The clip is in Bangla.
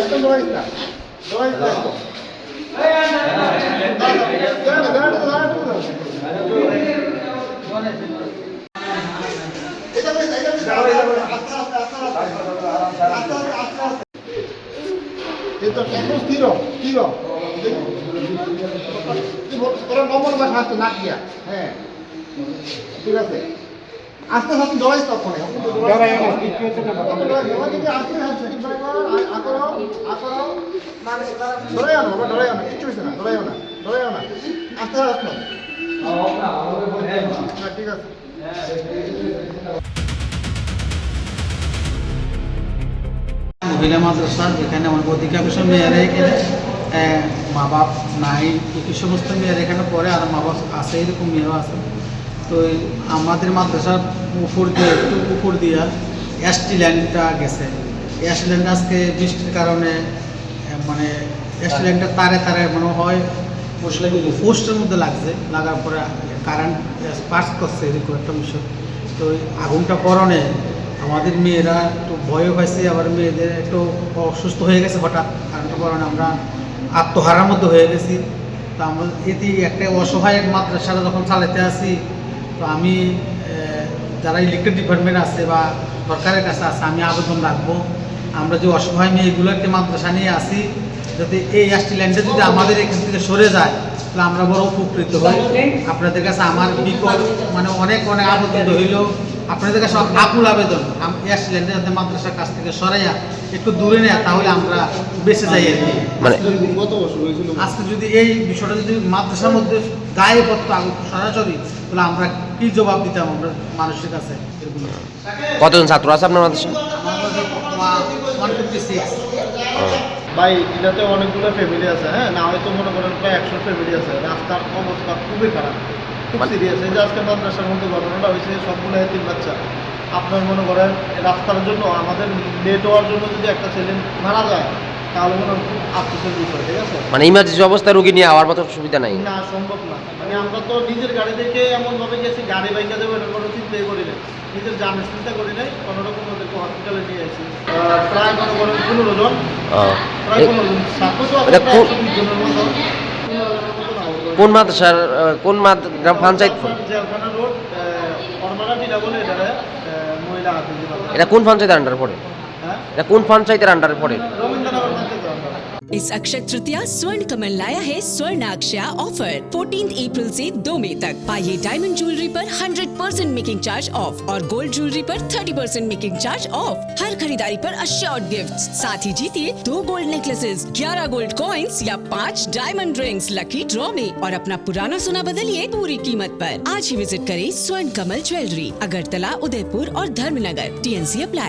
একদম ডরাইস না ডরাইস না একদম। স্থির স্থির তোরা নম্বর বা হাসতে না দিয়া হ্যাঁ ঠিক আছে আস্তে আস্তে ডরাইস তখনই ডরাই আনো বাবা ডরাই আনো কিচ্ছু হয়েছে না ডরাই না আস্তে আস্তে হ্যাঁ ঠিক আছে মহিলা মাদ্রাসা এখানে আমার অধিকাংশ মেয়েরা এখানে মা বাপ নাই এই সমস্ত মেয়েরা এখানে পড়ে আর মা বাপ আছে এরকম মেয়েও আছে তো আমাদের মাদ্রাসার উপর দিয়া এসটি ল্যান্ডটা গেছে এসটি ল্যান্ড আজকে বৃষ্টির কারণে মানে এসটি ল্যান্ডটা তারে মনে হয় পোস্টের মধ্যে লাগছে লাগার পরে কারেন্ট পাস করছে এরকম একটা বিষয় তো আগুনটা পরনে আমাদের মেয়েরা একটু ভয়ও পাইছে আবার মেয়েদের একটু অসুস্থ হয়ে গেছে হঠাৎ কারণটার কারণে আমরা আত্মহারার মধ্যে হয়ে গেছি তো আমরা এটি একটা অসহায় মাদ্রাসাটা যখন চালাতে আসি তো আমি যারা ইলেকট্রিক ডিপার্টমেন্ট আছে বা সরকারের কাছে আছে আমি আবেদন রাখবো আমরা যে অসহায় মেয়েগুলোকে মাদ্রাসা নিয়ে আসি যাতে এই এসটি ল্যান্ডে যদি আমাদের এখান থেকে সরে যায় তাহলে আমরা বড় উপকৃত হই আপনাদের কাছে আমার বিকল্প মানে অনেক আবেদন হইল আপনাদের কাছে আকুল আবেদন এসটি ল্যান্ডে যাতে মাদ্রাসার কাছ থেকে সরাইয়া একটু দূরে নেয় তাহলে আমরা বেঁচে যাই আর কি মানে আজকে যদি এই বিষয়টা যদি মাদ্রাসার মধ্যে গায়ে পড়তো সরাসরি তাহলে আমরা কি জবাব দিতাম আমরা মানুষের কাছে কতজন ছাত্র আছে আপনার মাদ্রাসা? ভাই এটাতে অনেকগুলো ফ্যামিলি আছে হ্যাঁ না হয়তো মনে করেন প্রায় 100 ফ্যামিলি আছে রাস্তার অবস্থা খুবই খারাপ খুব সিরিয়াস এই যে আজকে মাদ্রাসার মধ্যে ঘটনাটা হয়েছে সবগুলো এতিম বাচ্চা আপনার মনে করেন রাস্তার জন্য আমাদের লেট হওয়ার জন্য যদি একটা ছেলে মারা যায় তাহলে মনে হয় খুব আফসোসের বিষয় ঠিক আছে মানে ইমার্জেন্সি অবস্থায় রোগী নিয়ে আওয়ার মতো সুবিধা নাই না সম্ভব না মানে আমরা তো নিজের গাড়ি থেকে এমনভাবে গেছি গাড়ি বাইকা দেবো এটা কোনো চিন্তাই করি নাই নিজের জানের চিন্তা করি নাই কোনোরকম ওদেরকে হসপিটালে নিয়ে আসি প্রায় মনে করেন 15 জন প্রায় 15 জন ছাত্র তো আছে প্রায় 120 জনের মতো কোন মাদ্রাসার কোন গ্রাম পঞ্চায়েত জেলখানা রোড ফরমালা টিলা বলে এটা মহিলা হাফেজি এটা কোন পঞ্চায়েতের আন্ডারে পড়ে হ্যাঁ এটা কোন পঞ্চায়েতের আন্ডারে পড়ে রবীন্দ্রনগর পঞ্চায়েত আন্ডার इस अक्षय तृतीया स्वर्ण कमल लाया है स्वर्ण अक्षया ऑफर 14 अप्रैल से 2 मई तक पाइए डायमंड ज्वेलरी पर 100% मेकिंग चार्ज ऑफ और गोल्ड ज्वेलरी पर 30% मेकिंग चार्ज ऑफ हर खरीदारी पर अश्योर्ड गिफ्ट्स साथ ही जीतिए 2 गोल्ड नेकलेसेस 11 गोल्ड कॉइन्स या 5 डायमंड रिंग्स लकी ड्रॉ में और अपना पुराना सोना बदलिए पूरी कीमत पर आज ही विजिट करें स्वर्ण कमल ज्वेलरी अगरतला उदयपुर और धर्मनगर TNC अप्लाई।